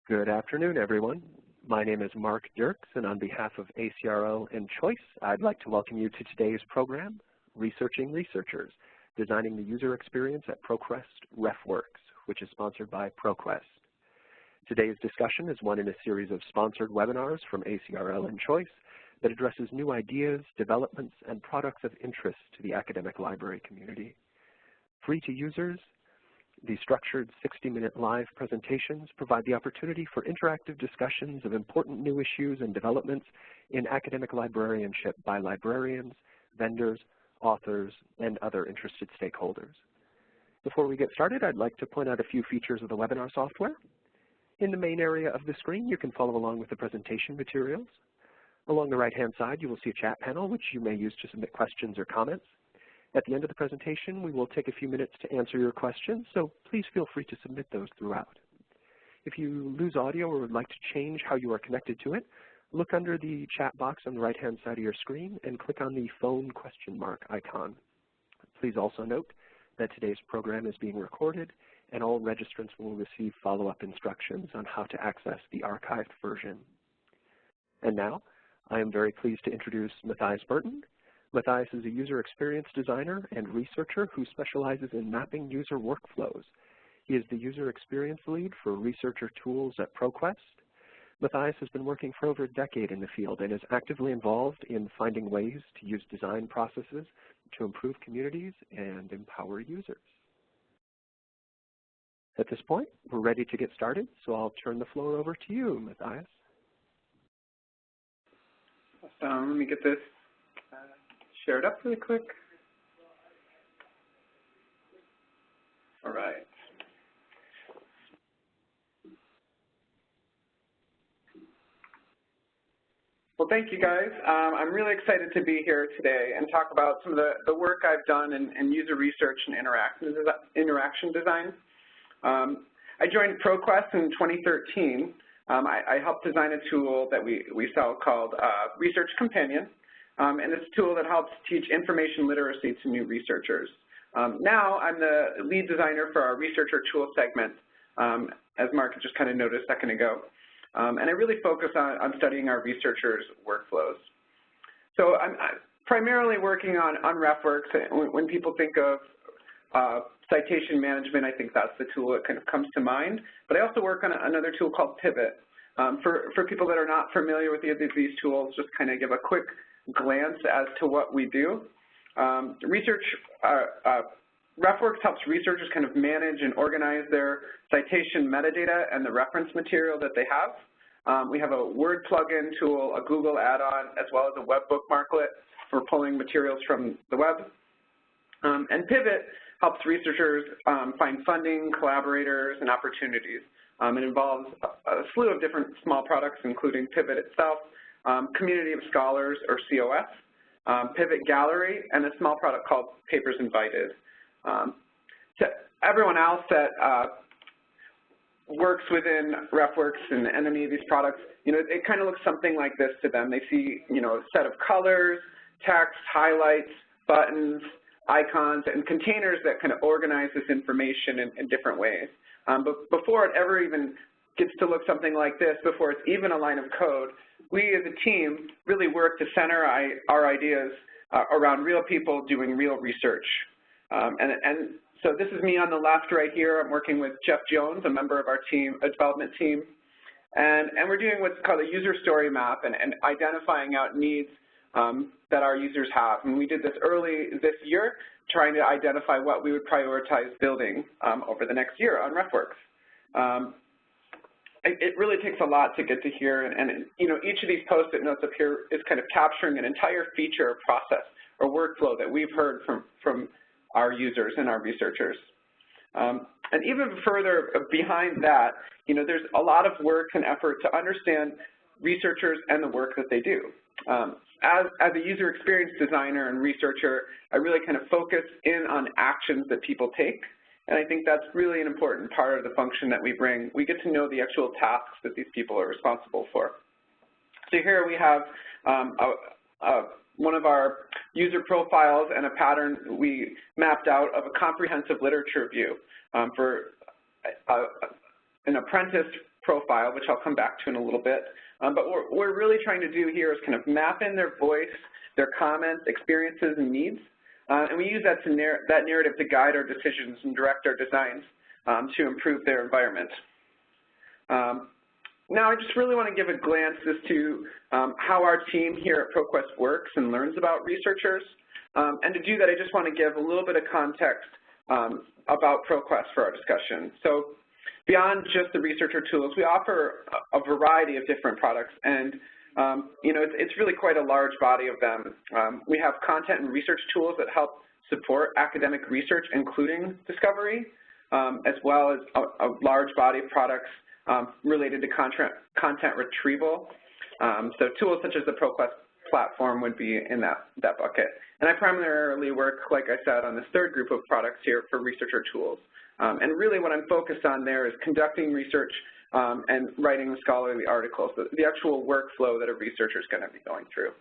Good afternoon, everyone. My name is Mark Dirks, and on behalf of ACRL and Choice, I'd like to welcome you to today's program, Researching Researchers, Designing the User Experience at ProQuest RefWorks, which is sponsored by ProQuest. Today's discussion is one in a series of sponsored webinars from ACRL and Choice that addresses new ideas, developments, and products of interest to the academic library community. Free to users, the structured 60-minute live presentations provide the opportunity for interactive discussions of important new issues and developments in academic librarianship by librarians, vendors, authors, and other interested stakeholders. Before we get started, I'd like to point out a few features of the webinar software. In the main area of the screen, you can follow along with the presentation materials. Along the right-hand side, you will see a chat panel, which you may use to submit questions or comments. At the end of the presentation, we will take a few minutes to answer your questions, so please feel free to submit those throughout. If you lose audio or would like to change how you are connected to it, look under the chat box on the right-hand side of your screen and click on the phone question mark icon. Please also note that today's program is being recorded, and all registrants will receive follow-up instructions on how to access the archived version. And now, I am very pleased to introduce Mathias Burton. Mathias is a user experience designer and researcher who specializes in mapping user workflows. He is the user experience lead for researcher tools at ProQuest. Mathias has been working for over a decade in the field and is actively involved in finding ways to use design processes to improve communities and empower users. At this point, we're ready to get started, so I'll turn the floor over to you, Mathias. Let me get this shared up really quick. All right. Well, thank you guys. I'm really excited to be here today and talk about some of the work I've done in user research and interaction design. I joined ProQuest in 2013. I helped design a tool that we sell called Research Companion. And it's a tool that helps teach information literacy to new researchers. Now I'm the lead designer for our researcher tool segment, as Mark just kind of noticed a second ago. And I really focus on studying our researchers' workflows. So I'm primarily working on RefWorks. When people think of citation management, I think that's the tool that kind of comes to mind. But I also work on another tool called Pivot. For people that are not familiar with either of these tools, just kind of give a quick glance as to what we do. RefWorks helps researchers kind of manage and organize their citation metadata and the reference material that they have. We have a Word plugin tool, a Google add-on, as well as a web bookmarklet for pulling materials from the web. And Pivot helps researchers find funding, collaborators, and opportunities. It involves a slew of different small products, including Pivot itself, Community of Scholars, or COS, Pivot Gallery, and a small product called Papers Invited. To everyone else that works within RefWorks and any of these products, it kind of looks something like this to them. They see, a set of colors, text, highlights, buttons, icons, and containers that kind of organize this information in different ways. But before it ever even gets to look something like this, before it's even a line of code, we as a team really work to center our ideas around real people doing real research. And so this is me on the left right here. I'm working with Jeff Jones, a member of our team, a development team. And we're doing what's called a user story map and identifying out needs that our users have. And we did this early this year, trying to identify what we would prioritize building over the next year on RefWorks. It really takes a lot to get to here, and each of these Post-it notes up here is kind of capturing an entire feature or process or workflow that we've heard from our users and our researchers. And even further behind that, there's a lot of work and effort to understand researchers and the work that they do. As a user experience designer and researcher, I really kind of focus in on actions that people take. And I think that's really an important part of the function that we bring. We get to know the actual tasks that these people are responsible for. So here we have one of our user profiles and a pattern we mapped out of a comprehensive literature view for an apprentice profile, which I'll come back to in a little bit. But what we're really trying to do here is kind of map in their voice, their comments, experiences, and needs. And we use that narrative to guide our decisions and direct our designs to improve their environment. Now, I just really want to give a glance as to how our team here at ProQuest works and learns about researchers. And to do that, I just want to give a little bit of context about ProQuest for our discussion. So beyond just the researcher tools, we offer a variety of different products, and you know, it's really quite a large body of them. We have content and research tools that help support academic research, including discovery, as well as a large body of products related to content retrieval. So tools such as the ProQuest platform would be in that bucket. And I primarily work, like I said, on this third group of products here for researcher tools. And really what I'm focused on there is conducting research and writing scholarly articles, the actual workflow that a researcher is going to be going through.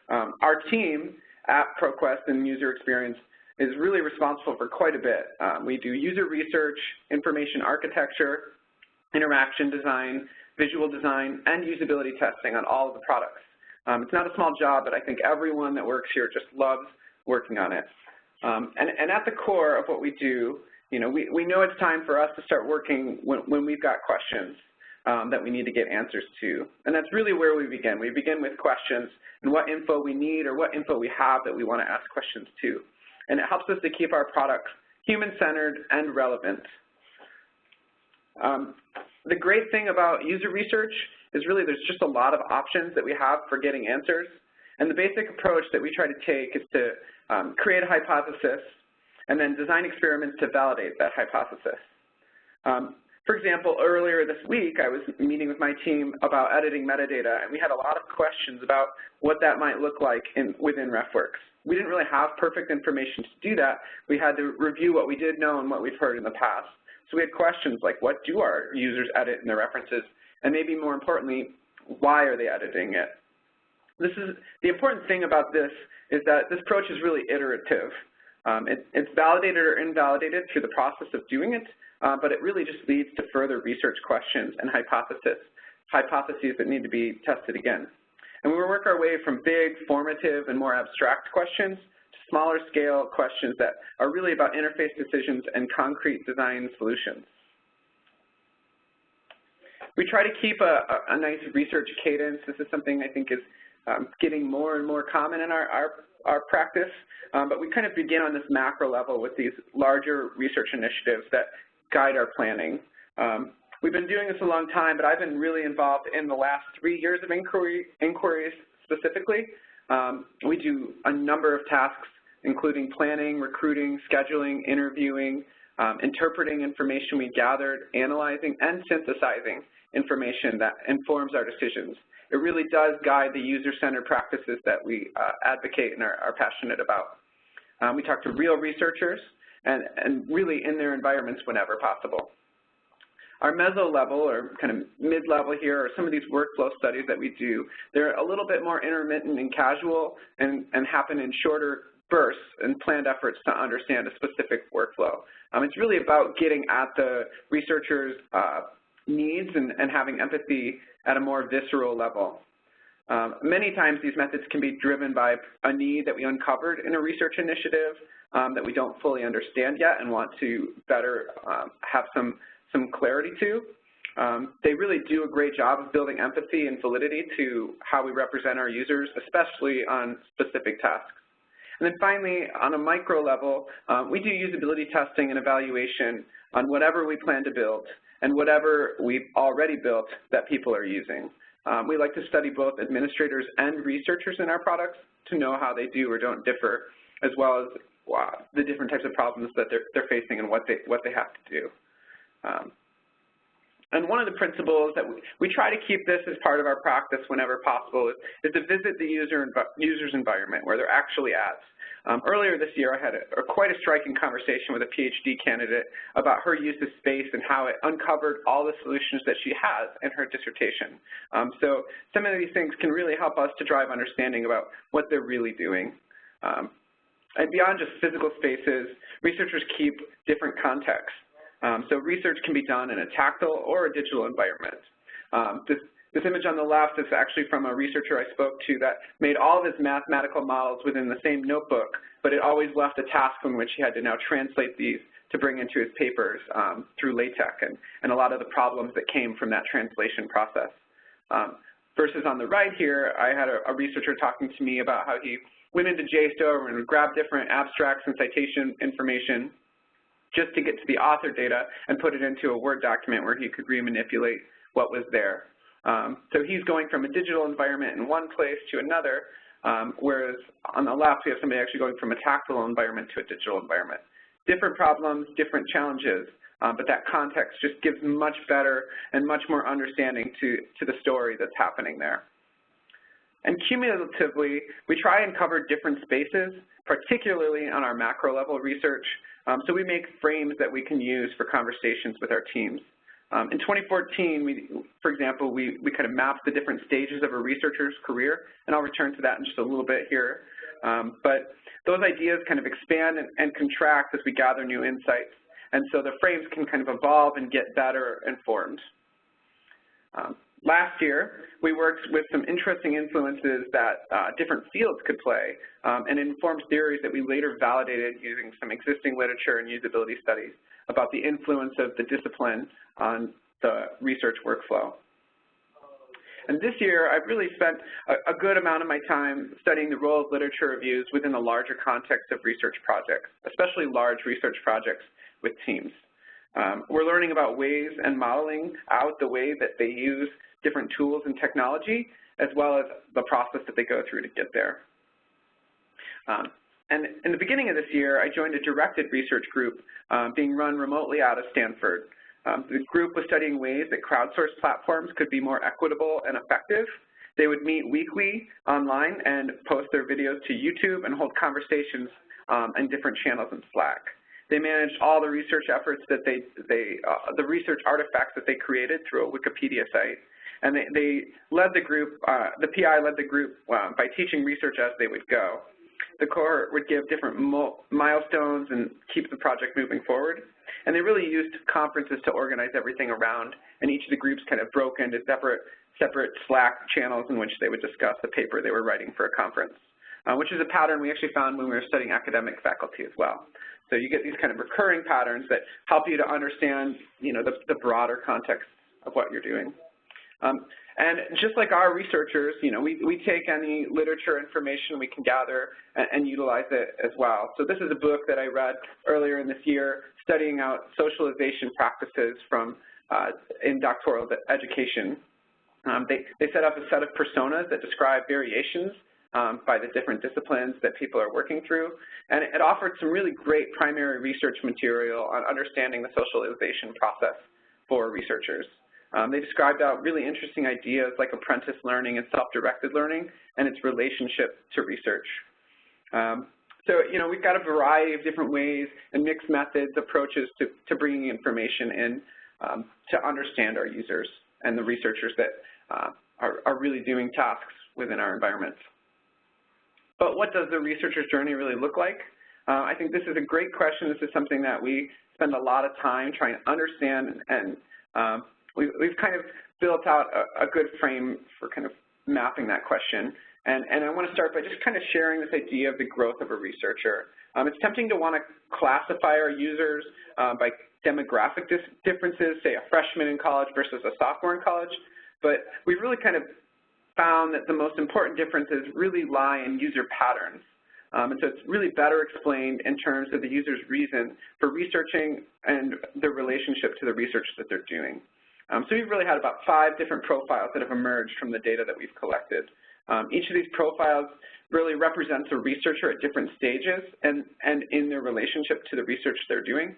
Our team at ProQuest and user experience is really responsible for quite a bit. We do user research, information architecture, interaction design, visual design, and usability testing on all of the products. It's not a small job, but I think everyone that works here just loves working on it. And at the core of what we do, you know, we know it's time for us to start working when we've got questions that we need to get answers to. And that's really where we begin. We begin with questions and what info we need or what info we have that we want to ask questions to. And it helps us to keep our products human-centered and relevant. The great thing about user research is really there's just a lot of options that we have for getting answers. And the basic approach that we try to take is to create a hypothesis and then design experiments to validate that hypothesis. For example, earlier this week, I was meeting with my team about editing metadata, and we had a lot of questions about what that might look like within RefWorks. We didn't really have perfect information to do that. We had to review what we did know and what we've heard in the past. So we had questions like, what do our users edit in their references? And maybe more importantly, why are they editing it? The important thing about this is that this approach is really iterative. It's validated or invalidated through the process of doing it, but it really just leads to further research questions and hypotheses that need to be tested again. And we work our way from big, formative, and more abstract questions to smaller scale questions that are really about interface decisions and concrete design solutions. We try to keep a nice research cadence. This is something I think is getting more and more common in our practice, but we kind of begin on this macro level with these larger research initiatives that guide our planning. We've been doing this a long time, but I've been really involved in the last 3 years of inquiries specifically. We do a number of tasks, including planning, recruiting, scheduling, interviewing, interpreting information we gathered, analyzing, and synthesizing information that informs our decisions. It really does guide the user-centered practices that we advocate and are passionate about. We talk to real researchers and really in their environments whenever possible. Our meso level, or kind of mid-level here, are some of these workflow studies that we do. They're a little bit more intermittent and casual and happen in shorter bursts and planned efforts to understand a specific workflow. It's really about getting at the researcher's needs and having empathy at a more visceral level. Many times these methods can be driven by a need that we uncovered in a research initiative that we don't fully understand yet and want to better have some clarity to. They really do a great job of building empathy and validity to how we represent our users, especially on specific tasks. And then finally, on a micro level, we do usability testing and evaluation on whatever we plan to build and whatever we've already built that people are using. We like to study both administrators and researchers in our products to know how they do or don't differ, as well as the different types of problems that they're facing and what they have to do. And one of the principles that we try to keep this as part of our practice whenever possible is to visit the user's environment where they're actually at. Earlier this year, I had quite a striking conversation with a PhD candidate about her use of space and how it uncovered all the solutions that she has in her dissertation. So some of these things can really help us to drive understanding about what they're really doing. And beyond just physical spaces, researchers keep different contexts. So research can be done in a tactile or a digital environment. This image on the left is actually from a researcher I spoke to that made all of his mathematical models within the same notebook, but it always left a task in which he had to now translate these to bring into his papers through LaTeX and a lot of the problems that came from that translation process. Versus on the right here, I had a researcher talking to me about how he went into JSTOR and would grab different abstracts and citation information just to get to the author data and put it into a Word document where he could remanipulate what was there. So he's going from a digital environment in one place to another, whereas on the left we have somebody actually going from a tactile environment to a digital environment. Different problems, different challenges, but that context just gives much better and much more understanding to the story that's happening there. And cumulatively, we try and cover different spaces, particularly on our macro-level research, so we make frames that we can use for conversations with our teams. In 2014, for example, we kind of mapped the different stages of a researcher's career, and I'll return to that in just a little bit here. But those ideas kind of expand and contract as we gather new insights, and so the frames can kind of evolve and get better informed. Last year, we worked with some interesting influences that different fields could play and informed theories that we later validated using some existing literature and usability studies about the influence of the discipline on the research workflow. And this year, I've really spent a good amount of my time studying the role of literature reviews within the larger context of research projects, especially large research projects with teams. We're learning about ways and modeling out the way that they use different tools and technology, as well as the process that they go through to get there. And in the beginning of this year, I joined a directed research group being run remotely out of Stanford. The group was studying ways that crowdsourced platforms could be more equitable and effective. They would meet weekly online and post their videos to YouTube and hold conversations in different channels in Slack. They managed all the research efforts that the research artifacts that they created through a Wikipedia site. And they led the group, the PI led the group by teaching research as they would go. The cohort would give different milestones and keep the project moving forward. And they really used conferences to organize everything around, and each of the groups kind of broke into separate Slack channels in which they would discuss the paper they were writing for a conference, which is a pattern we actually found when we were studying academic faculty as well. So you get these kind of recurring patterns that help you to understand, the broader context of what you're doing. And just like our researchers, we take any literature information we can gather and utilize it as well. So this is a book that I read earlier in this year, studying out socialization practices in doctoral education. They set up a set of personas that describe variations by the different disciplines that people are working through. And it offered some really great primary research material on understanding the socialization process for researchers. They described out really interesting ideas like apprentice learning and self-directed learning and its relationship to research. So, we've got a variety of different ways and mixed methods, approaches to bringing information in to understand our users and the researchers that are really doing tasks within our environments. But what does the researcher's journey really look like? I think this is a great question. This is something that we spend a lot of time trying to understand, and we've kind of built out a good frame for kind of mapping that question. And I want to start by just kind of sharing this idea of the growth of a researcher. It's tempting to want to classify our users by demographic differences, say a freshman in college versus a sophomore in college, but we've really kind of found that the most important differences really lie in user patterns. And so it's really better explained in terms of the user's reason for researching and their relationship to the research that they're doing. So we've really had about 5 different profiles that have emerged from the data that we've collected. Each of these profiles really represents a researcher at different stages and in their relationship to the research they're doing.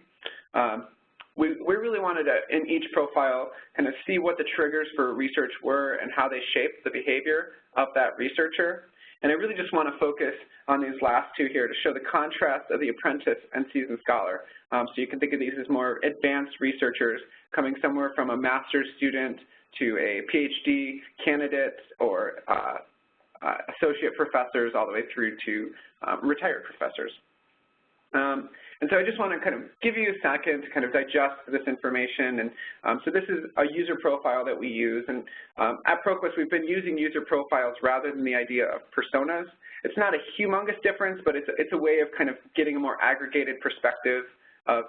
We really wanted to, in each profile, kind of see what the triggers for research were and how they shaped the behavior of that researcher. And I really just want to focus on these last 2 here to show the contrast of the apprentice and seasoned scholar. So you can think of these as more advanced researchers coming somewhere from a master's student to a PhD candidate or associate professors all the way through to retired professors. And And so I just want to kind of give you a second to kind of digest this information. And so this is a user profile that we use. And at ProQuest, we've been using user profiles rather than the idea of personas. It's not a humongous difference, but it's a way of kind of getting a more aggregated perspective of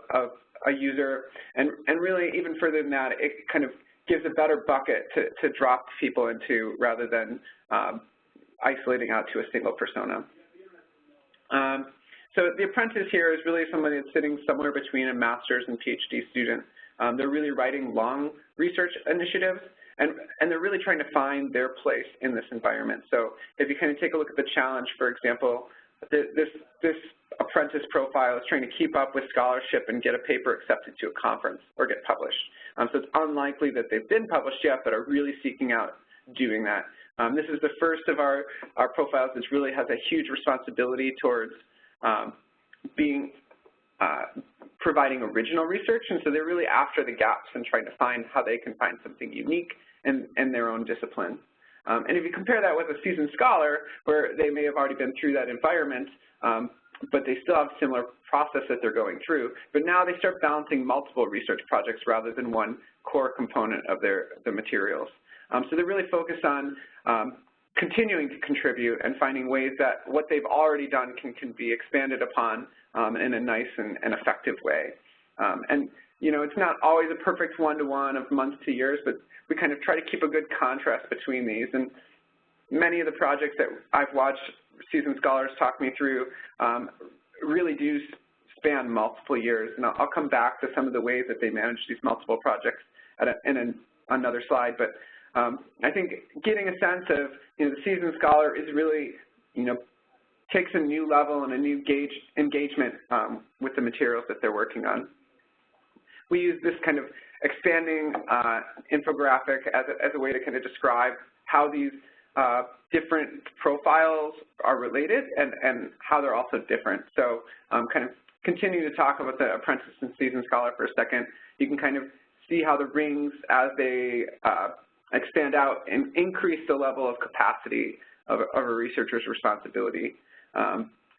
a user. And really, even further than that, it kind of gives a better bucket to drop people into rather than isolating out to a single persona. So the apprentice here is really somebody that's sitting somewhere between a master's and PhD student. They're really writing long research initiatives, and they're really trying to find their place in this environment. So if you kind of take a look at the challenge, for example, this apprentice profile is trying to keep up with scholarship and get a paper accepted to a conference or get published. So it's unlikely that they've been published yet, but are really seeking out doing that. This is the first of our profiles that really has a huge responsibility towards providing original research, and so they're really after the gaps and trying to find how they can find something unique in their own discipline. And if you compare that with a seasoned scholar, where they may have already been through that environment, but they still have a similar process that they're going through, but now they start balancing multiple research projects rather than one core component of the materials. So they're really focused on continuing to contribute and finding ways that what they've already done can be expanded upon in a nice and effective way. And, you know, it's not always a perfect one-to-one of months to years, but we kind of try to keep a good contrast between these. And many of the projects that I've watched seasoned scholars talk me through really do span multiple years. And I'll come back to some of the ways that they manage these multiple projects in another slide. But I think getting a sense of, you know, the seasoned scholar is really, you know, takes a new level and a new engagement with the materials that they're working on. We use this kind of expanding infographic as a way to kind of describe how these different profiles are related and how they're also different. So kind of continue to talk about the apprentice and seasoned scholar for a second. You can kind of see how the rings, as they expand out, and increase the level of capacity of a researcher's responsibility.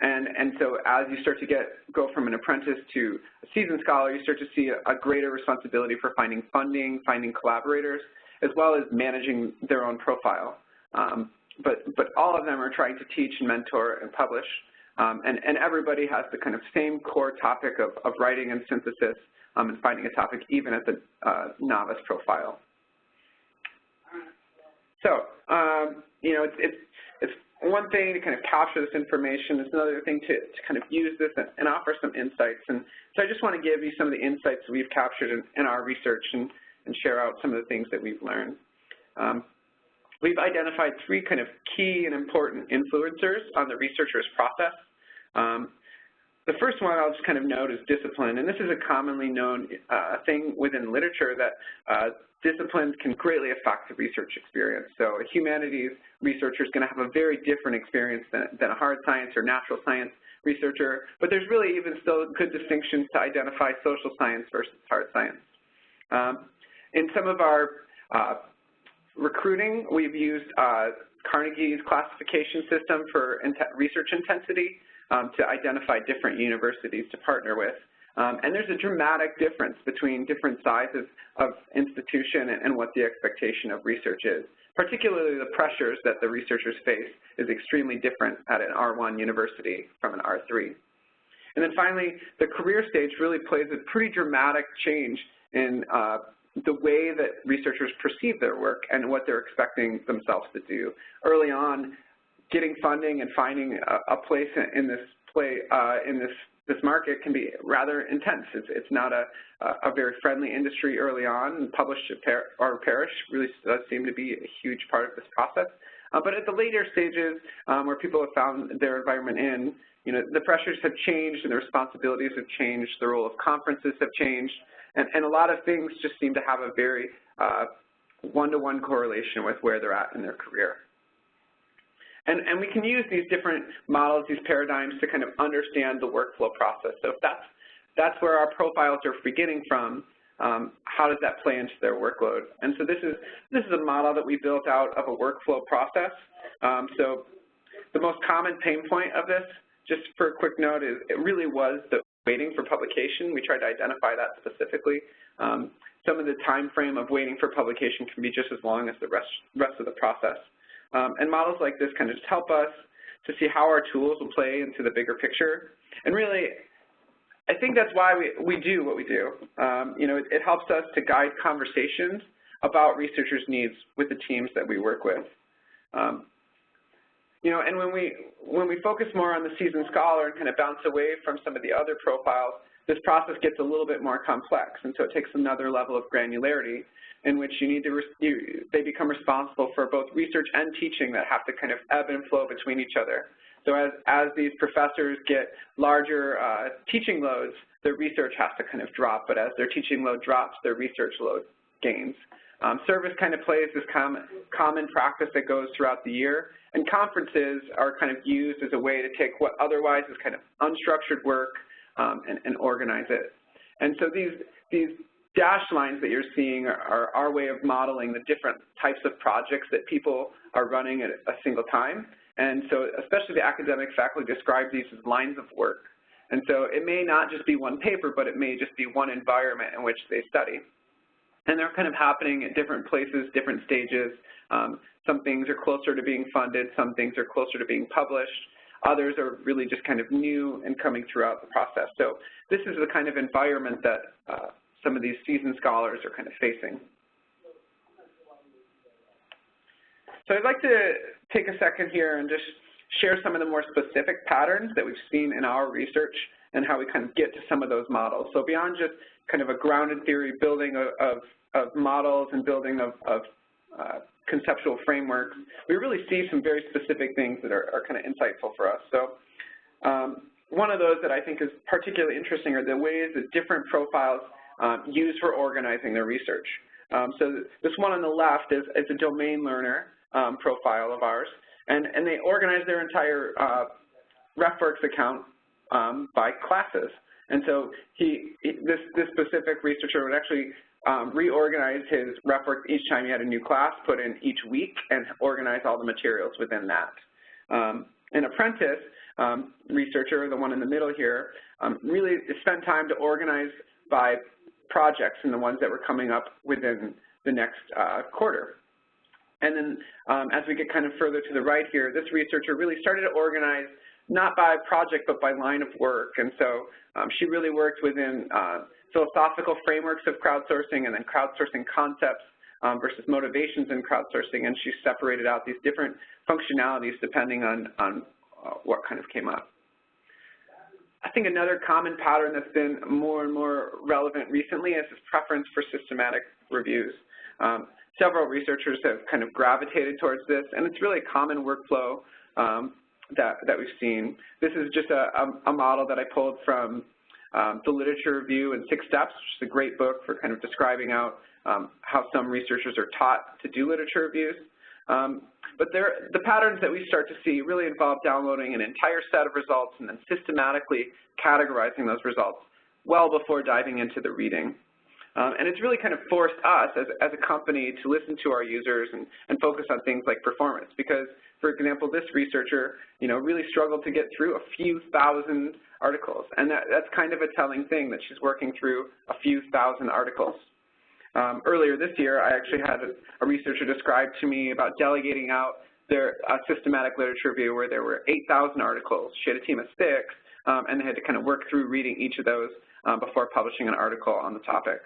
And so as you start to go from an apprentice to a seasoned scholar, you start to see a greater responsibility for finding funding, finding collaborators, as well as managing their own profile. But all of them are trying to teach and mentor and publish. And everybody has the kind of same core topic of writing and synthesis and finding a topic even at the novice profile. So, you know, it's one thing to kind of capture this information. It's another thing to kind of use this and offer some insights. And so I just want to give you some of the insights that we've captured in our research and share out some of the things that we've learned. We've identified 3 kind of key and important influencers on the researcher's process. The first one I'll just kind of note is discipline, and this is a commonly known thing within literature that disciplines can greatly affect the research experience. So a humanities researcher is going to have a very different experience than a hard science or natural science researcher, but there's really even still good distinctions to identify social science versus hard science. In some of our recruiting, we've used Carnegie's classification system for research intensity to identify different universities to partner with. And there's a dramatic difference between different sizes of institution and what the expectation of research is. Particularly the pressures that the researchers face is extremely different at an R1 university from an R3. And then finally, the career stage really plays a pretty dramatic change in the way that researchers perceive their work and what they're expecting themselves to do. Early on, getting funding and finding a place in this market can be rather intense. It's not a very friendly industry early on, and publish or perish really does seem to be a huge part of this process. But at the later stages, where people have found their environment in, you know, the pressures have changed and the responsibilities have changed, the role of conferences have changed, and a lot of things just seem to have a very one-to-one correlation with where they're at in their career. And we can use these different models, these paradigms, to kind of understand the workflow process. So if that's where our profiles are beginning from, how does that play into their workload? And so this is a model that we built out of a workflow process. So the most common pain point of this, just for a quick note, is it really was the waiting for publication. We tried to identify that specifically. Some of the time frame of waiting for publication can be just as long as the rest of the process. And models like this kind of just help us to see how our tools will play into the bigger picture. And really, I think that's why we do what we do. It helps us to guide conversations about researchers' needs with the teams that we work with. And when we focus more on the seasoned scholar and kind of bounce away from some of the other profiles, this process gets a little bit more complex, and so it takes another level of granularity in which they become responsible for both research and teaching that have to kind of ebb and flow between each other. So as these professors get larger teaching loads, their research has to kind of drop, but as their teaching load drops, their research load gains. Service kind of plays this common practice that goes throughout the year, and conferences are kind of used as a way to take what otherwise is kind of unstructured work and organize it. And so these dashed lines that you're seeing are our way of modeling the different types of projects that people are running at a single time. And so especially the academic faculty describe these as lines of work. And so it may not just be one paper, but it may just be one environment in which they study. And they're kind of happening at different places, different stages. Some things are closer to being funded, some things are closer to being published. Others are really just kind of new and coming throughout the process. So this is the kind of environment that some of these seasoned scholars are kind of facing. So I'd like to take a second here and just share some of the more specific patterns that we've seen in our research and how we kind of get to some of those models. So beyond just kind of a grounded theory building of models and building of conceptual frameworks, we really see some very specific things that are kind of insightful for us. So one of those that I think is particularly interesting are the ways that different profiles use for organizing their research. So this one on the left is a domain learner profile of ours, and they organize their entire RefWorks account by classes. And so this specific researcher would actually reorganize his RefWorks each time he had a new class, put in each week, and organize all the materials within that. An apprentice researcher, the one in the middle here, really spent time to organize by projects and the ones that were coming up within the next quarter. And then as we get kind of further to the right here, this researcher really started to organize not by project but by line of work. And so she really worked within philosophical frameworks of crowdsourcing and then crowdsourcing concepts versus motivations in crowdsourcing, and she separated out these different functionalities depending on what kind of came up. I think another common pattern that's been more and more relevant recently is this preference for systematic reviews. Several researchers have kind of gravitated towards this, and it's really a common workflow that we've seen. This is just a model that I pulled from the Literature Review in 6 Steps, which is a great book for kind of describing out how some researchers are taught to do literature reviews. But the patterns that we start to see really involve downloading an entire set of results and then systematically categorizing those results well before diving into the reading. And it's really kind of forced us as a company to listen to our users and focus on things like performance, because, for example, this researcher, really struggled to get through a few thousand articles, and that's kind of a telling thing that she's working through a few thousand articles. Earlier this year, I actually had a researcher describe to me about delegating out their systematic literature review where there were 8,000 articles. She had a team of 6, and they had to kind of work through reading each of those before publishing an article on the topic.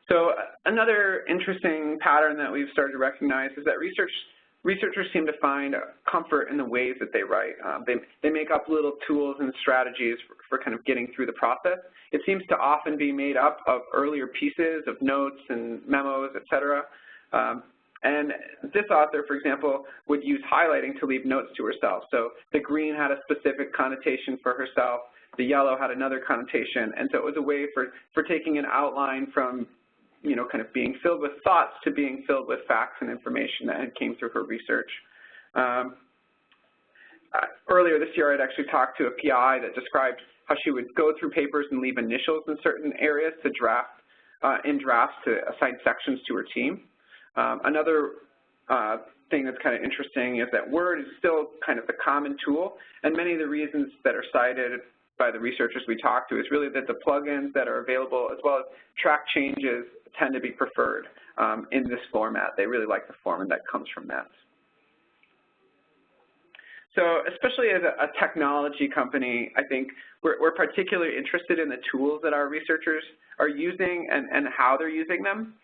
So another interesting pattern that we've started to recognize is that researchers seem to find comfort in the ways that they write. They make up little tools and strategies for kind of getting through the process. It seems to often be made up of earlier pieces of notes and memos, et cetera. And this author, for example, would use highlighting to leave notes to herself. So the green had a specific connotation for herself. The yellow had another connotation. And so it was a way for taking an outline from kind of being filled with thoughts to being filled with facts and information that had came through her research. Earlier this year, I'd actually talked to a PI that described how she would go through papers and leave initials in certain areas to in drafts to assign sections to her team. Another thing that's kind of interesting is that Word is still kind of the common tool, and many of the reasons that are cited by the researchers we talk to is really that the plugins that are available as well as track changes tend to be preferred in this format. They really like the format that comes from that. So especially as a technology company, I think we're particularly interested in the tools that our researchers are using and how they're using them.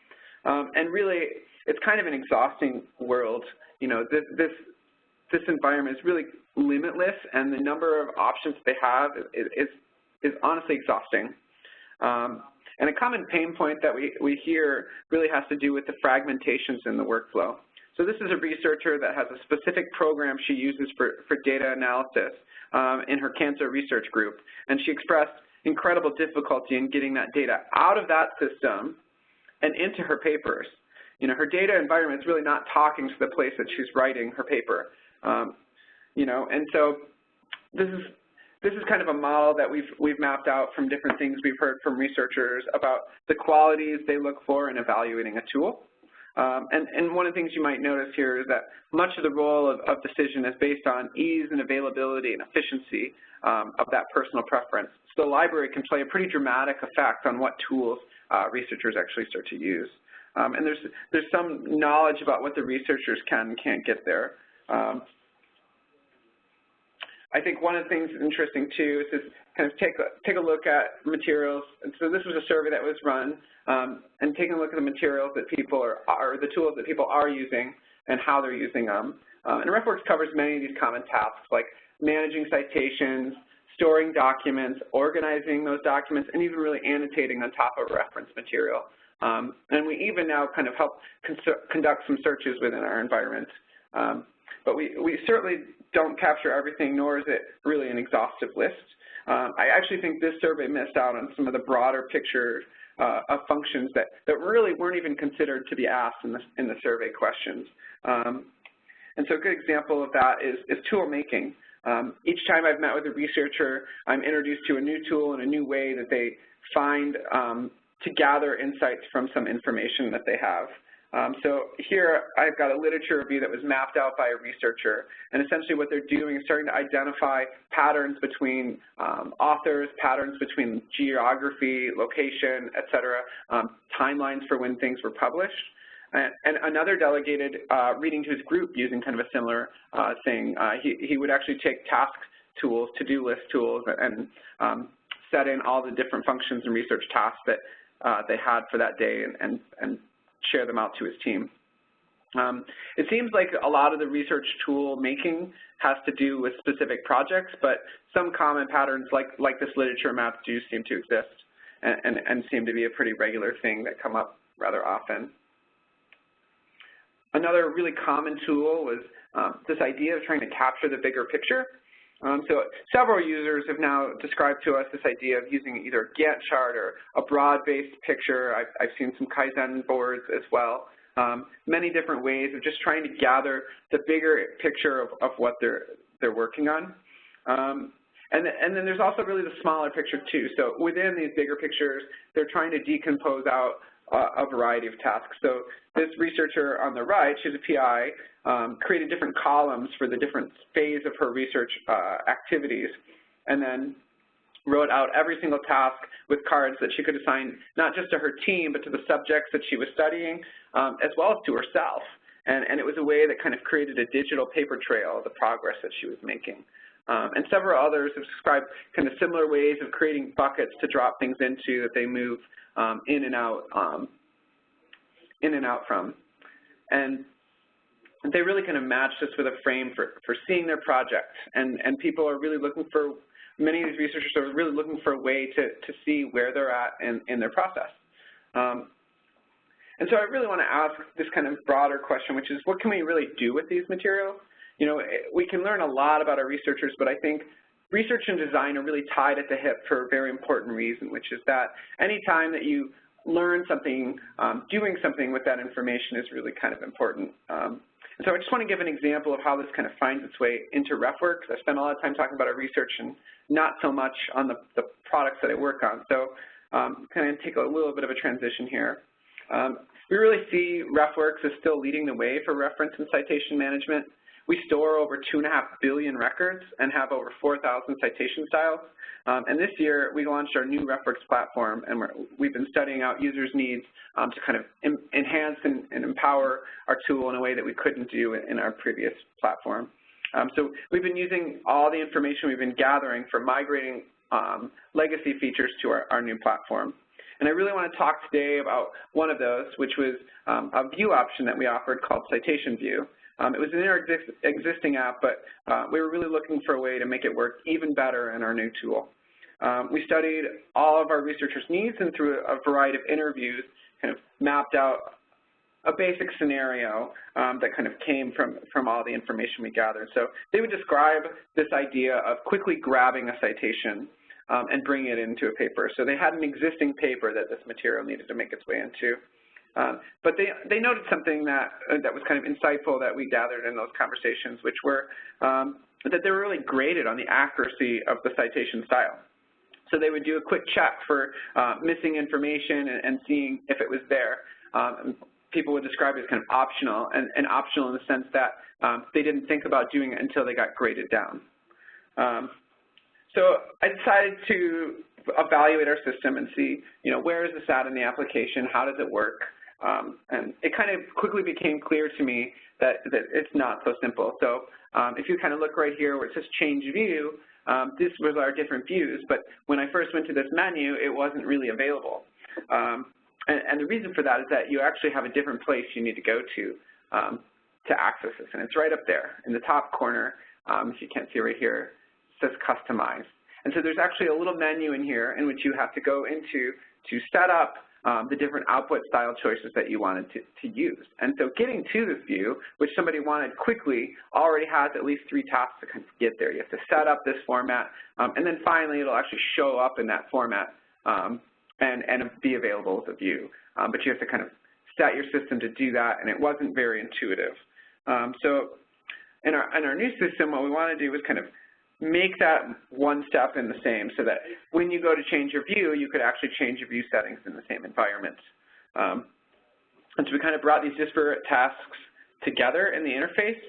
And really, it's kind of an exhausting world. You know, this environment is really limitless, and the number of options they have is honestly exhausting. And a common pain point that we hear really has to do with the fragmentations in the workflow. So this is a researcher that has a specific program she uses for data analysis in her cancer research group, and she expressed incredible difficulty in getting that data out of that system and into her papers. You know, her data environment is really not talking to the place that she's writing her paper. You know, and so this is kind of a model that we've mapped out from different things we've heard from researchers about the qualities they look for in evaluating a tool. And one of the things you might notice here is that much of the role of decision is based on ease and availability and efficiency of that personal preference. So the library can play a pretty dramatic effect on what tools researchers actually start to use. And there's some knowledge about what the researchers can and can't get there. I think one of the things that's interesting too is to kind of take a look at materials. And so this was a survey that was run, and taking a look at the materials that people are the tools that people are using and how they're using them. And RefWorks covers many of these common tasks like managing citations, storing documents, organizing those documents, and even really annotating on top of reference material. And we even now kind of help conduct some searches within our environment. But we certainly don't capture everything, nor is it really an exhaustive list. I actually think this survey missed out on some of the broader picture of functions that really weren't even considered to be asked in the survey questions. And so a good example of that is tool making. Each time I've met with a researcher, I'm introduced to a new tool and a new way that they find to gather insights from some information that they have. So here I've got a literature review that was mapped out by a researcher, and essentially what they're doing is starting to identify patterns between authors, patterns between geography, location, et cetera, timelines for when things were published. And another delegated reading to his group using kind of a similar thing. He would actually take task tools, to-do list tools, and set in all the different functions and research tasks that they had for that day and share them out to his team. It seems like a lot of the research tool making has to do with specific projects, but some common patterns like this literature map do seem to exist and seem to be a pretty regular thing that come up rather often. Another really common tool was this idea of trying to capture the bigger picture. So several users have now described to us this idea of using either a Gantt chart or a broad-based picture. I've seen some Kaizen boards as well. Many different ways of just trying to gather the bigger picture of what they're working on. And then there's also really the smaller picture too. So within these bigger pictures, they're trying to decompose out a variety of tasks. So this researcher on the right, she's a PI, created different columns for the different phase of her research activities, and then wrote out every single task with cards that she could assign not just to her team, but to the subjects that she was studying, as well as to herself. And it was a way that kind of created a digital paper trail of the progress that she was making. And several others have described kind of similar ways of creating buckets to drop things into that they move in and out from. And they really kind of matched us with a frame for seeing their projects. And people are really looking for, many of these researchers are really looking for a way to see where they're at in their process. And so I really want to ask this kind of broader question, which is what can we really do with these materials? You know, we can learn a lot about our researchers, but I think research and design are really tied at the hip for a very important reason, which is that any time that you learn something, doing something with that information is really kind of important. And so I just want to give an example of how this kind of finds its way into RefWorks. I spent a lot of time talking about our research and not so much on the products that I work on. So kind of take a little bit of a transition here. we really see RefWorks as still leading the way for reference and citation management. We store over 2.5 billion records and have over 4,000 citation styles. And this year, we launched our new RefWorks platform, and we've been studying out users' needs to kind of enhance and empower our tool in a way that we couldn't do in our previous platform. So we've been using all the information we've been gathering for migrating legacy features to our new platform. And I really want to talk today about one of those, which was a view option that we offered called Citation View. It was in our existing app, but we were really looking for a way to make it work even better in our new tool. We studied all of our researchers' needs, and through a variety of interviews, kind of mapped out a basic scenario that kind of came from all the information we gathered. So they would describe this idea of quickly grabbing a citation and bringing it into a paper. So they had an existing paper that this material needed to make its way into. But they noted something that was kind of insightful that we gathered in those conversations, which were that they were really graded on the accuracy of the citation style. So they would do a quick check for missing information and seeing if it was there. People would describe it as kind of optional, and optional in the sense that they didn't think about doing it until they got graded down. So I decided to evaluate our system and see, where is this at in the application? How does it work? And it kind of quickly became clear to me that it's not so simple. So if you kind of look right here where it says Change View, this was our different views. But when I first went to this menu, it wasn't really available. And the reason for that is that you actually have a different place you need to go to access this. And it's right up there in the top corner. If you can't see right here, it says Customize. And so there's actually a little menu in here in which you have to go into to set up the different output style choices that you wanted to use. And so getting to this view, which somebody wanted quickly, already has at least 3 tasks to kind of get there. You have to set up this format, and then finally it'll actually show up in that format and be available as a view. But you have to kind of set your system to do that, and it wasn't very intuitive. So in our new system, what we want to do is kind of make that one step in the same so that when you go to change your view, you could actually change your view settings in the same environment. And so we kind of brought these disparate tasks together in the interface,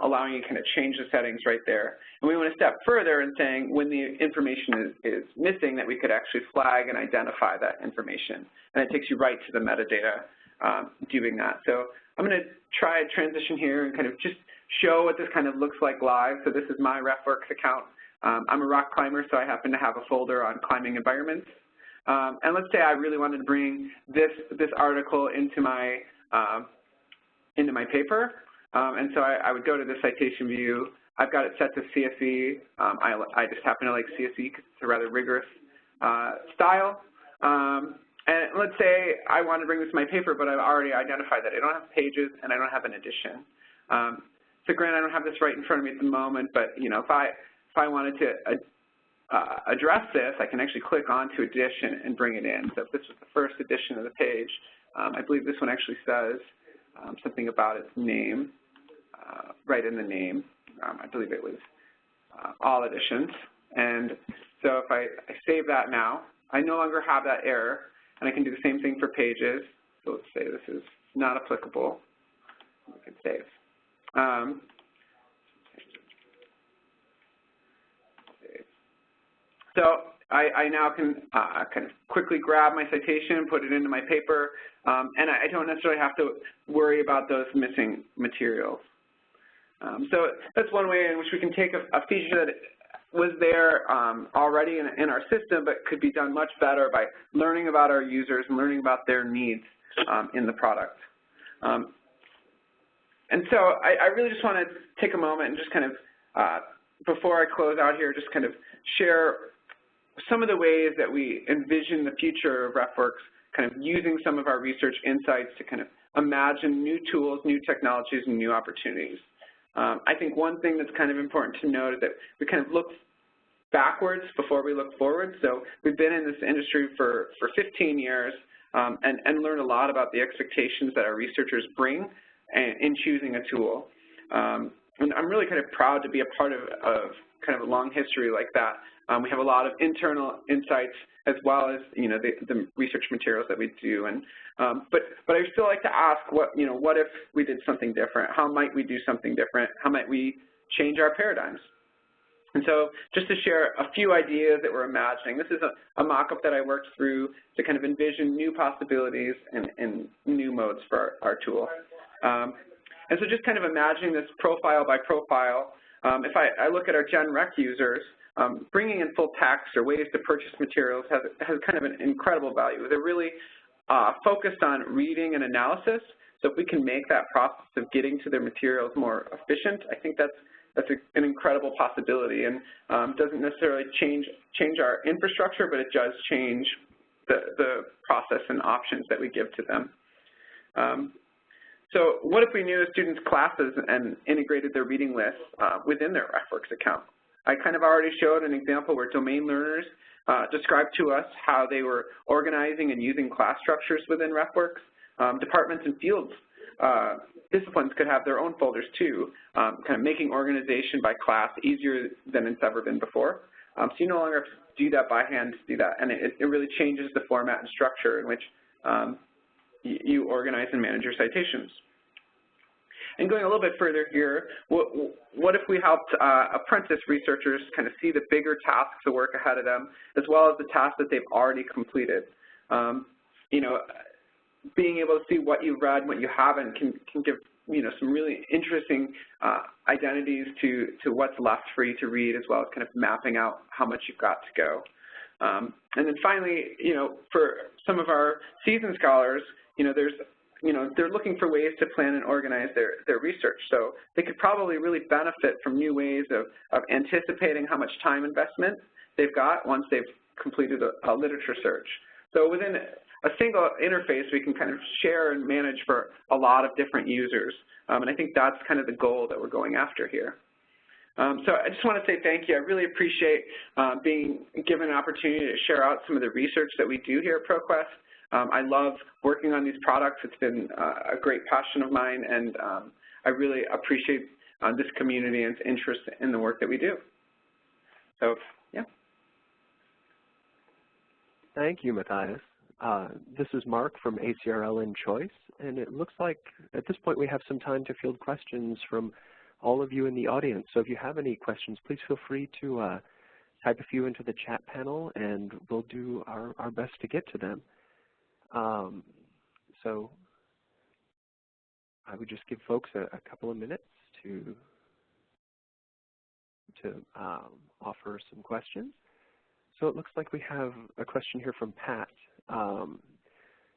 allowing you to kind of change the settings right there. And we went a step further in saying when the information is missing, that we could actually flag and identify that information. And it takes you right to the metadata doing that. So I'm going to try a transition here and kind of just show what this kind of looks like live. So this is my RefWorks account. I'm a rock climber, so I happen to have a folder on climbing environments. And let's say I really wanted to bring this article into my paper. And so I would go to the citation view. I've got it set to CSV. I just happen to like CSV because it's a rather rigorous style. And let's say I want to bring this to my paper, but I've already identified that I don't have pages and I don't have an edition. So granted, I don't have this right in front of me at the moment, but if I wanted to address this, I can actually click onto edition and bring it in. So if this was the first edition of the page, I believe this one actually says something about its name, right in the name. I believe it was all editions. And so if I save that now, I no longer have that error, and I can do the same thing for pages. So let's say this is not applicable. We can save. So I now can kind of quickly grab my citation, put it into my paper, and I don't necessarily have to worry about those missing materials. So that's one way in which we can take a feature that was there already in our system, but could be done much better by learning about our users and learning about their needs in the product. And so I really just want to take a moment and just kind of, before I close out here, just kind of share some of the ways that we envision the future of RefWorks, kind of using some of our research insights to kind of imagine new tools, new technologies, and new opportunities. I think one thing that's kind of important to note is that we kind of look backwards before we look forward. So we've been in this industry for 15 years and learned a lot about the expectations that our researchers bring in choosing a tool. And I'm really kind of proud to be a part of kind of a long history like that. We have a lot of internal insights as well as, the research materials that we do. And but I still like to ask, what if we did something different? How might we do something different? How might we change our paradigms? And so just to share a few ideas that we're imagining, this is a mock-up that I worked through to kind of envision new possibilities and new modes for our tool. And so just kind of imagining this profile by profile, if I look at our GenRec users, bringing in full text or ways to purchase materials has kind of an incredible value. They're really focused on reading and analysis, so if we can make that process of getting to their materials more efficient, I think that's an incredible possibility, and doesn't necessarily change our infrastructure, but it does change the process and options that we give to them. So what if we knew a student's classes and integrated their reading lists within their RefWorks account? I kind of already showed an example where domain learners described to us how they were organizing and using class structures within RefWorks. Departments and fields disciplines could have their own folders too, kind of making organization by class easier than it's ever been before. So you no longer have to do that by hand to do that, and it really changes the format and structure in which you organize and manage your citations. And going a little bit further here, what if we helped apprentice researchers kind of see the bigger tasks of work ahead of them, as well as the tasks that they've already completed? Being able to see what you've read and what you haven't can give some really interesting identities to what's left for you to read, as well as kind of mapping out how much you've got to go. And then finally, for some of our seasoned scholars, they're looking for ways to plan and organize their research. So they could probably really benefit from new ways of anticipating how much time investment they've got once they've completed a literature search. So within a single interface, we can kind of share and manage for a lot of different users. And I think that's kind of the goal that we're going after here. So I just want to say thank you. I really appreciate being given an opportunity to share out some of the research that we do here at ProQuest. I love working on these products. It's been a great passion of mine, and I really appreciate this community and its interest in the work that we do. So, yeah. Thank you, Mathias. This is Mark from ACRL in Choice, and it looks like at this point we have some time to field questions from all of you in the audience. So if you have any questions, please feel free to type a few into the chat panel, and we'll do our best to get to them. So I would just give folks a couple of minutes to offer some questions. So it looks like we have a question here from Pat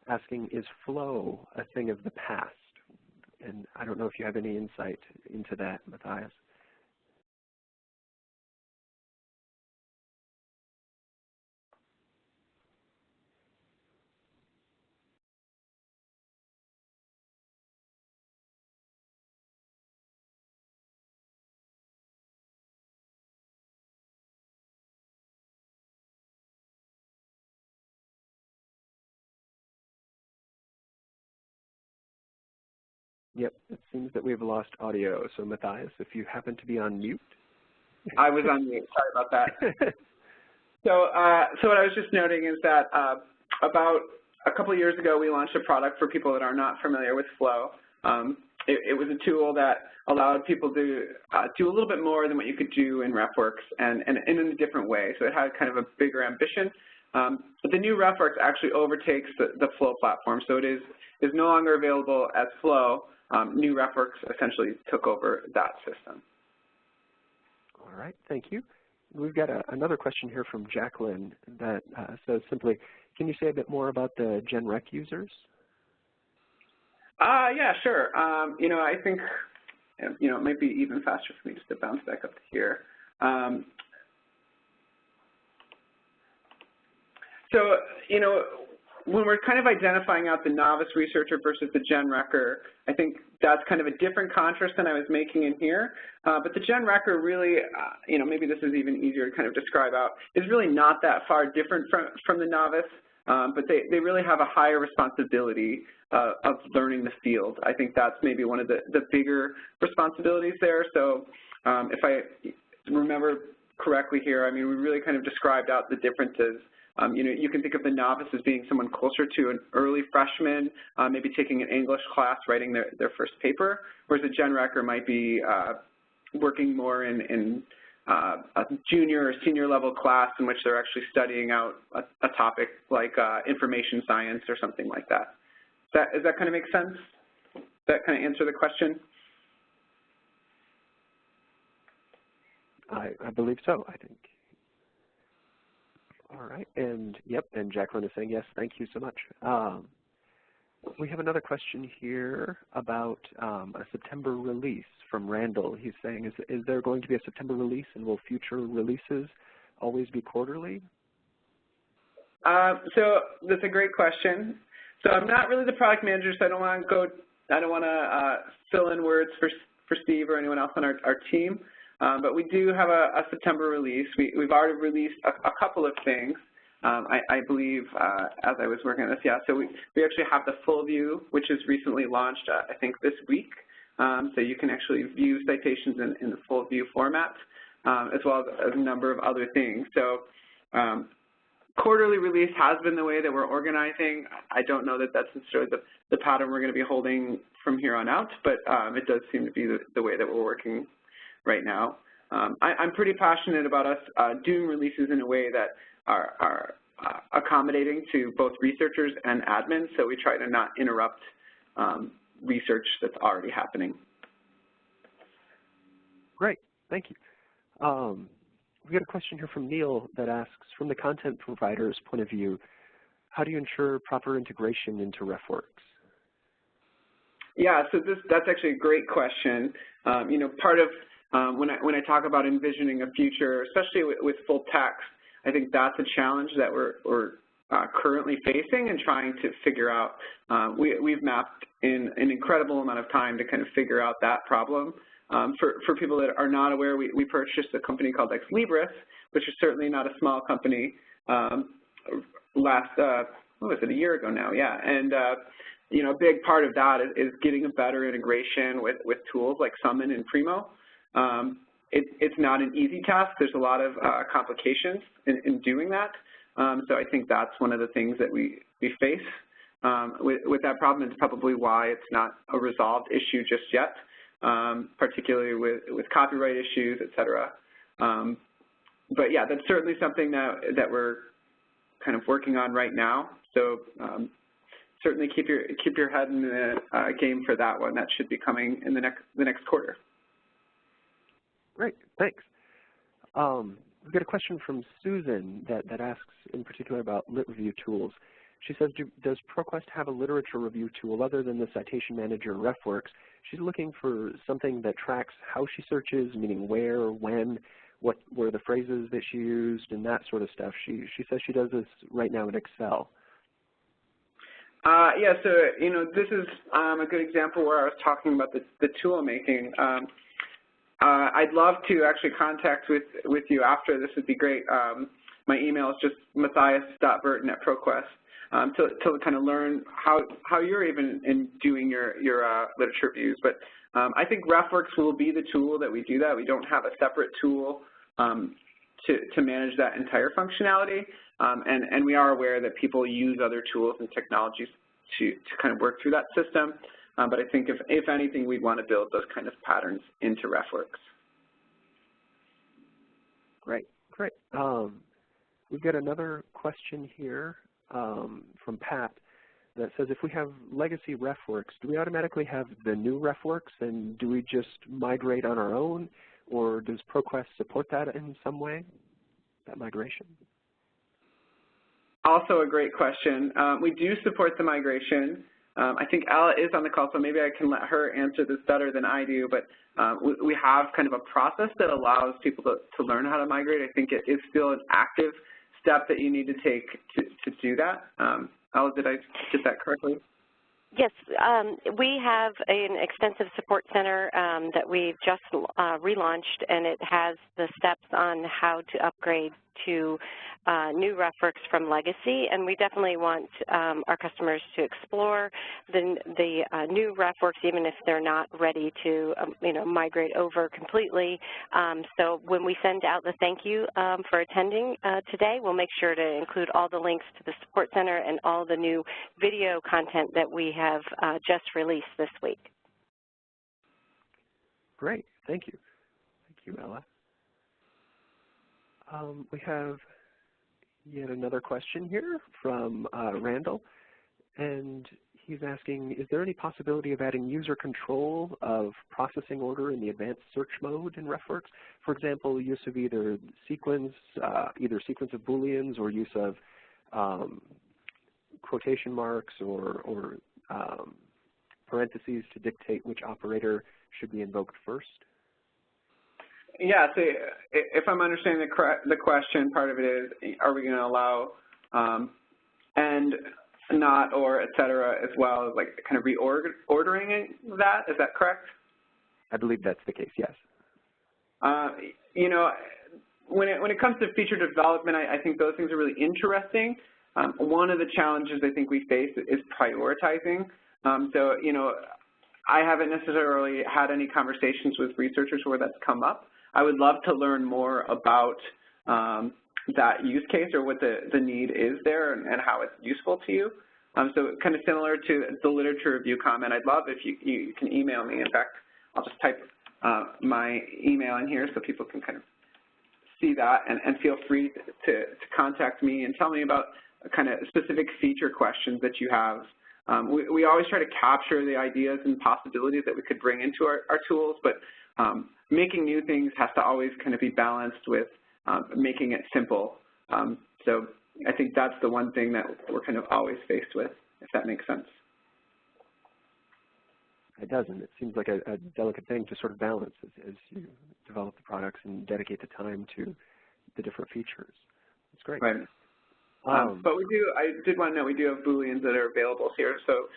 asking, is flow a thing of the past? And I don't know if you have any insight into that, Mathias. Yep, it seems that we've lost audio. So Mathias, if you happen to be on mute. I was on mute. Sorry about that. So what I was just noting is that about a couple of years ago, we launched a product for people that are not familiar with Flow. It was a tool that allowed people to do a little bit more than what you could do in RefWorks, and in a different way. So it had kind of a bigger ambition. But the new RefWorks actually overtakes the Flow platform. So it is no longer available as Flow. New RefWorks essentially took over that system. All right, thank you. We've got another question here from Jacqueline that says simply, can you say a bit more about the GenRec users? Yeah, sure. I think, it might be even faster for me just to bounce back up to here. So, when we're kind of identifying out the novice researcher versus the GenRecker, I think that's kind of a different contrast than I was making in here. But the GenRecker really, maybe this is even easier to kind of describe out, is really not that far different from the novice, but they really have a higher responsibility of learning the field. I think that's maybe one of the bigger responsibilities there. So if I remember correctly here. I mean, we really kind of described out the differences. You know, you can think of the novice as being someone closer to an early freshman, maybe taking an English class, writing their first paper, whereas a gen recer might be working more in a junior or senior level class in which they're actually studying out a topic like information science or something like that. Does that kind of make sense? Does that kind of answer the question? I believe so, I think. All right, and yep, and Jacqueline is saying yes, thank you so much. We have another question here about a September release from Randall. He's saying, is there going to be a September release, and will future releases always be quarterly? So that's a great question. So I'm not really the product manager, so I don't want to fill in words for Steve or anyone else on our team. But we do have a September release. We've already released a couple of things. I believe as I was working on this, yeah. So we actually have the full view, which is recently launched, I think this week. So you can actually view citations in the full view format, as well as a number of other things. So quarterly release has been the way that we're organizing. I don't know that that's necessarily the pattern we're going to be holding from here on out, but it does seem to be the way that we're working right now. I'm pretty passionate about us doing releases in a way that are accommodating to both researchers and admins, so we try to not interrupt research that's already happening. Great, thank you. We got a question here from Neil that asks, from the content provider's point of view, how do you ensure proper integration into RefWorks? Yeah, so that's actually a great question. You know, part of when I talk about envisioning a future, especially with full text, I think that's a challenge that we're currently facing and trying to figure out. We've mapped in an incredible amount of time to kind of figure out that problem. For people that are not aware, we purchased a company called Ex Libris, which is certainly not a small company, what was it, a year ago now, yeah. And you know, a big part of that is getting a better integration with tools like Summon and Primo. It's not an easy task. There's a lot of complications in doing that. So I think that's one of the things that we face with that problem. It's probably why it's not a resolved issue just yet, particularly with copyright issues, et cetera. But yeah, that's certainly something that we're kind of working on right now. So certainly keep your head in the game for that one. That should be coming in the next quarter. Great, thanks. We've got a question from Susan that asks in particular about lit review tools. She says, does ProQuest have a literature review tool other than the Citation Manager RefWorks? She's looking for something that tracks how she searches, meaning where, when, what were the phrases that she used, and that sort of stuff. She says she does this right now in Excel. Yeah, so, you know, this is a good example where I was talking about the tool making. I'd love to actually contact with you after. This would be great. My email is just matthias.burton@ProQuest to kind of learn how you're even in doing your literature reviews. But I think RefWorks will be the tool that we do that. We don't have a separate tool to manage that entire functionality. And we are aware that people use other tools and technologies to kind of work through that system. But I think if anything, we'd want to build those kind of patterns into RefWorks. Great, great. We've got another question here from Pat that says, if we have legacy RefWorks, do we automatically have the new RefWorks, and do we just migrate on our own, or does ProQuest support that in some way, that migration? Also a great question. We do support the migration. I think Ella is on the call, so maybe I can let her answer this better than I do, but we have kind of a process that allows people to learn how to migrate. I think it is still an active step that you need to take to do that. Ella, did I get that correctly? Yes, we have an extensive support center that we've just relaunched, and it has the steps on how to upgrade to new RefWorks from legacy, and we definitely want our customers to explore the new RefWorks even if they're not ready to migrate over completely. So when we send out the thank you for attending today, we'll make sure to include all the links to the Support Center and all the new video content that we have just released this week. Great, thank you. Thank you, Ella. We have yet another question here from Randall, and he's asking, is there any possibility of adding user control of processing order in the advanced search mode in RefWorks? For example, use of either sequence of Booleans or use of quotation marks or parentheses to dictate which operator should be invoked first? Yeah, so if I'm understanding the question, part of it is, are we going to allow and, not, or, et cetera, as well as like kind of reordering that? Is that correct? I believe that's the case, yes. You know, when it comes to feature development, I think those things are really interesting. One of the challenges I think we face is prioritizing. So, you know, I haven't necessarily had any conversations with researchers where that's come up. I would love to learn more about that use case or what the need is there and how it's useful to you. So kind of similar to the literature review comment, I'd love if you can email me. In fact, I'll just type my email in here so people can kind of see that and feel free to contact me and tell me about kind of specific feature questions that you have. We always try to capture the ideas and possibilities that we could bring into our tools, but making new things has to always kind of be balanced with making it simple. So I think that's the one thing that we're kind of always faced with, if that makes sense. It doesn't. It seems like a delicate thing to sort of balance as you develop the products and dedicate the time to the different features. It's great. Right. But we do, I did want to note, we do have Booleans that are available here. So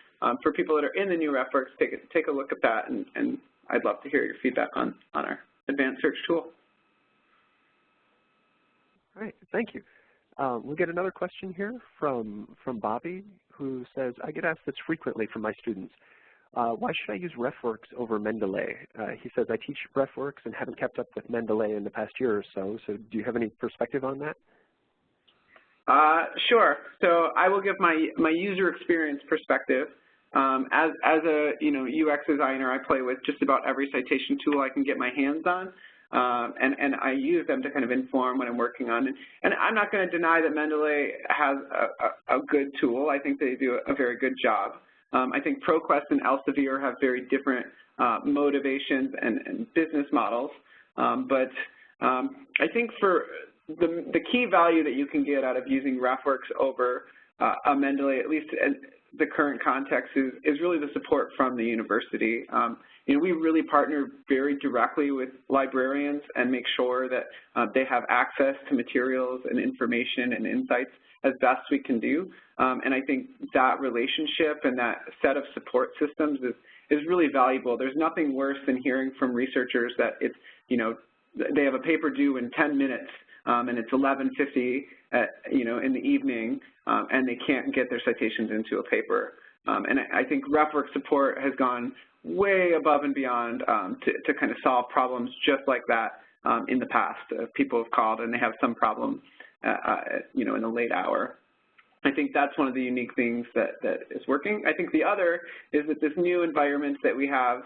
for people that are in the new RefWorks, take a look at that, and I'd love to hear your feedback on our advanced search tool. All right, thank you. We get another question here from Bobby, who says, I get asked this frequently from my students. Why should I use RefWorks over Mendeley? He says, I teach RefWorks and haven't kept up with Mendeley in the past year or so. So do you have any perspective on that? Sure. So I will give my user experience perspective. As a UX designer, I play with just about every citation tool I can get my hands on, and I use them to kind of inform what I'm working on. And I'm not going to deny that Mendeley has a good tool. I think they do a very good job. I think ProQuest and Elsevier have very different motivations and business models, but I think for the key value that you can get out of using RefWorks over a Mendeley, at least in the current context, is really the support from the university. We really partner very directly with librarians and make sure that they have access to materials and information and insights as best we can do. And I think that relationship and that set of support systems is really valuable. There's nothing worse than hearing from researchers that it's, they have a paper due in 10 minutes and it's 11:50 in the evening, and they can't get their citations into a paper. And I think RefWorks support has gone way above and beyond to kind of solve problems just like that in the past. People have called and they have some problem, in the late hour. I think that's one of the unique things that is working. I think the other is that this new environment that we have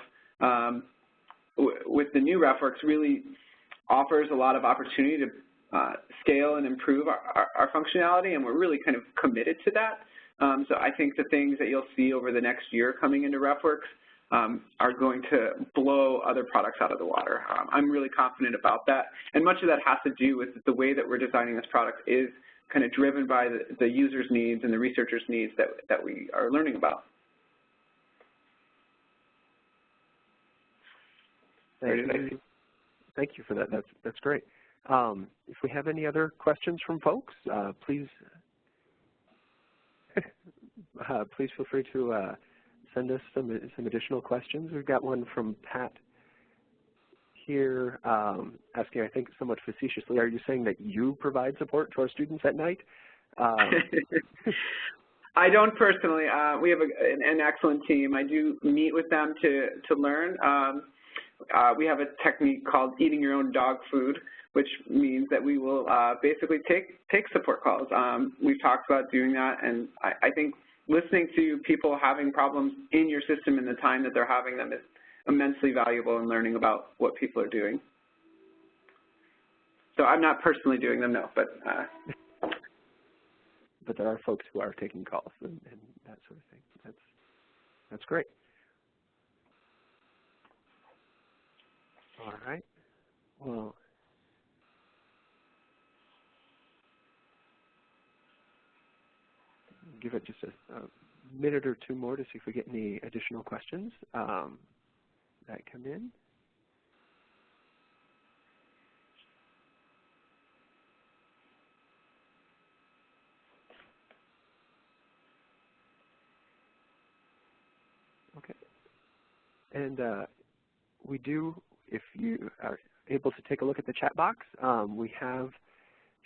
with the new RefWorks really offers a lot of opportunity to scale and improve our functionality, and we're really kind of committed to that. So I think the things that you'll see over the next year coming into RefWorks are going to blow other products out of the water. I'm really confident about that, and much of that has to do with the way that we're designing this product is kind of driven by the user's needs and the researcher's needs that we are learning about. Thank you for that. That's great. If we have any other questions from folks, please feel free to send us some additional questions. We've got one from Pat here asking, I think somewhat facetiously, are you saying that you provide support to our students at night? I don't personally. We have an excellent team. I do meet with them to learn. We have a technique called eating your own dog food, which means that we will basically take support calls. We've talked about doing that, and I think listening to people having problems in your system in the time that they're having them is immensely valuable in learning about what people are doing. So I'm not personally doing them, no, but there are folks who are taking calls and that sort of thing. That's great. All right. Well, give it just a minute or two more to see if we get any additional questions that come in. Okay. And we do, if you are able to take a look at the chat box, we have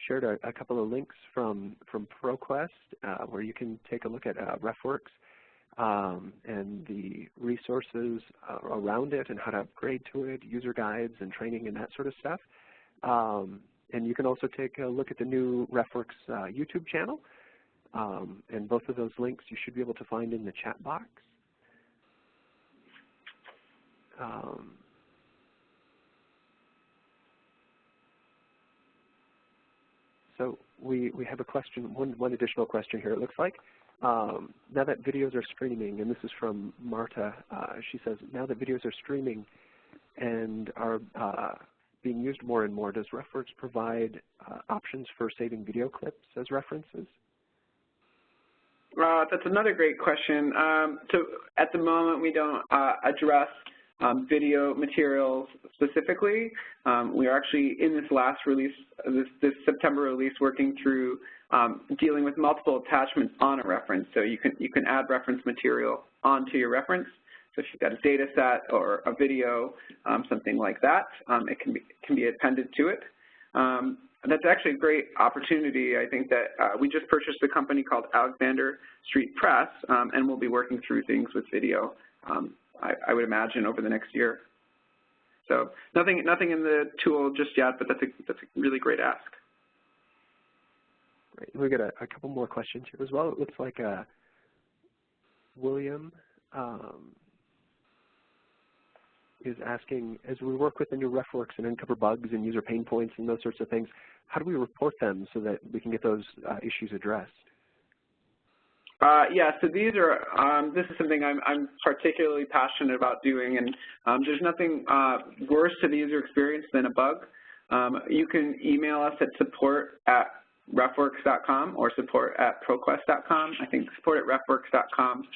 shared a couple of links from ProQuest where you can take a look at RefWorks and the resources around it and how to upgrade to it, user guides and training and that sort of stuff. And you can also take a look at the new RefWorks YouTube channel. And both of those links you should be able to find in the chat box. So we have a question, one additional question here, it looks like. Now that videos are streaming, and this is from Marta, she says, now that videos are streaming and are being used more and more, does RefWorks provide options for saving video clips as references? That's another great question. So at the moment, we don't address video materials specifically. We are actually in this last release, this September release, working through dealing with multiple attachments on a reference. So you can add reference material onto your reference. So if you've got a data set or a video, something like that, it can be appended to it. That's actually a great opportunity. I think that we just purchased a company called Alexander Street Press, and we'll be working through things with video, I would imagine, over the next year. So nothing in the tool just yet, but that's a really great ask. Great. We've got a couple more questions here as well. It looks like William is asking, as we work with the new RefWorks and uncover bugs and user pain points and those sorts of things, how do we report them so that we can get those issues addressed? Yeah, so these are, this is something I'm particularly passionate about doing, and there's nothing worse to the user experience than a bug. You can email us at support@refworks.com or support@proquest.com. I think support@refworks.com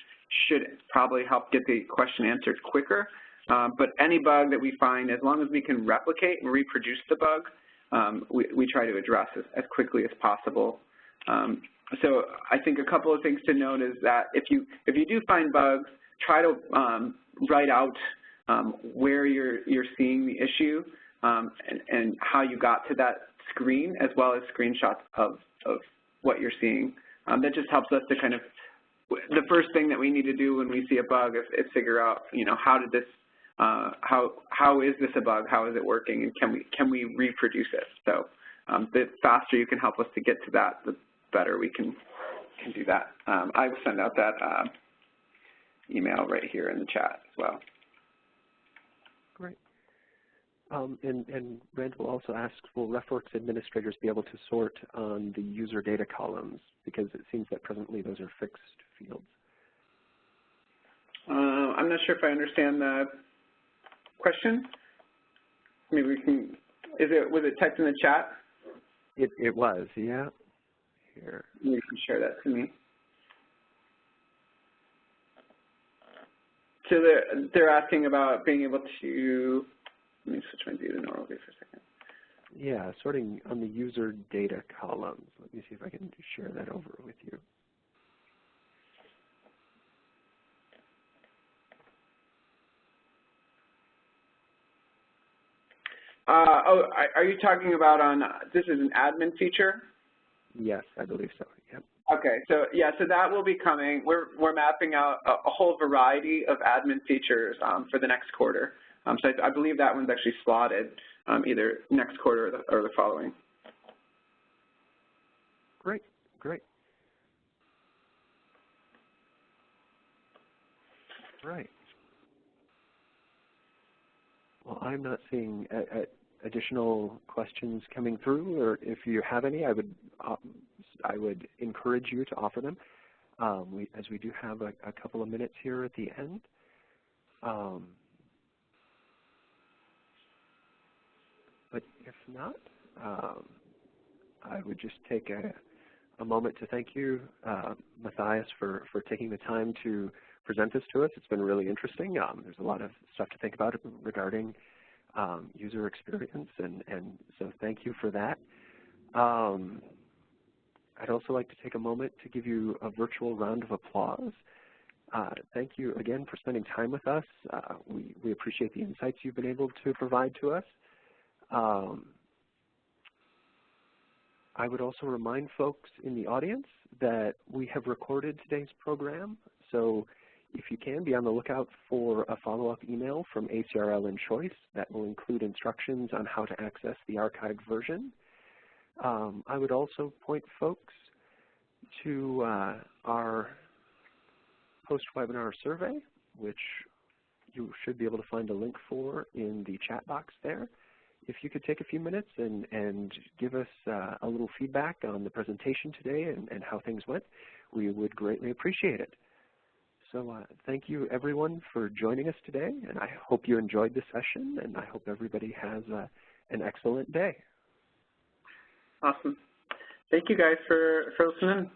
should probably help get the question answered quicker. But any bug that we find, as long as we can replicate and reproduce the bug, we try to address as quickly as possible. So I think a couple of things to note is that if you do find bugs, try to write out where you're seeing the issue and how you got to that screen, as well as screenshots of what you're seeing. That just helps us to kind of, the first thing that we need to do when we see a bug is figure out, how did this, how is this a bug? How is it working? And can we reproduce it? So the faster you can help us to get to that, the better we can do that. I will send out that email right here in the chat as well. Great. And Rand will also ask, will RefWorks administrators be able to sort on the user data columns? Because it seems that presently those are fixed fields. I'm not sure if I understand the question. Maybe we can, was it typed in the chat? It was, yeah. Here. You can share that to me. So they're asking about being able to, let me switch my view to normal view for a second. Yeah, sorting on the user data columns. Let me see if I can share that over with you. Are you talking about on, this is an admin feature? Yes, I believe so, yep. Okay, so yeah, so that will be coming. We're mapping out a whole variety of admin features for the next quarter. So I believe that one's actually slotted either next quarter or the following. Great, great. Right. Well, I'm not seeing additional questions coming through, or if you have any, I would encourage you to offer them, as we do have a couple of minutes here at the end. But if not, I would just take a moment to thank you, Mathias, for taking the time to present this to us. It's been really interesting. There's a lot of stuff to think about regarding user experience, and so thank you for that. I'd also like to take a moment to give you a virtual round of applause. Thank you again for spending time with us. We appreciate the insights you've been able to provide to us. I would also remind folks in the audience that we have recorded today's program, so if you can, be on the lookout for a follow-up email from ACRL and Choice that will include instructions on how to access the archived version. I would also point folks to our post-webinar survey, which you should be able to find a link for in the chat box there. If you could take a few minutes and give us a little feedback on the presentation today and how things went, we would greatly appreciate it. So thank you, everyone, for joining us today, and I hope you enjoyed the session, and I hope everybody has an excellent day. Awesome. Thank you, guys, for listening.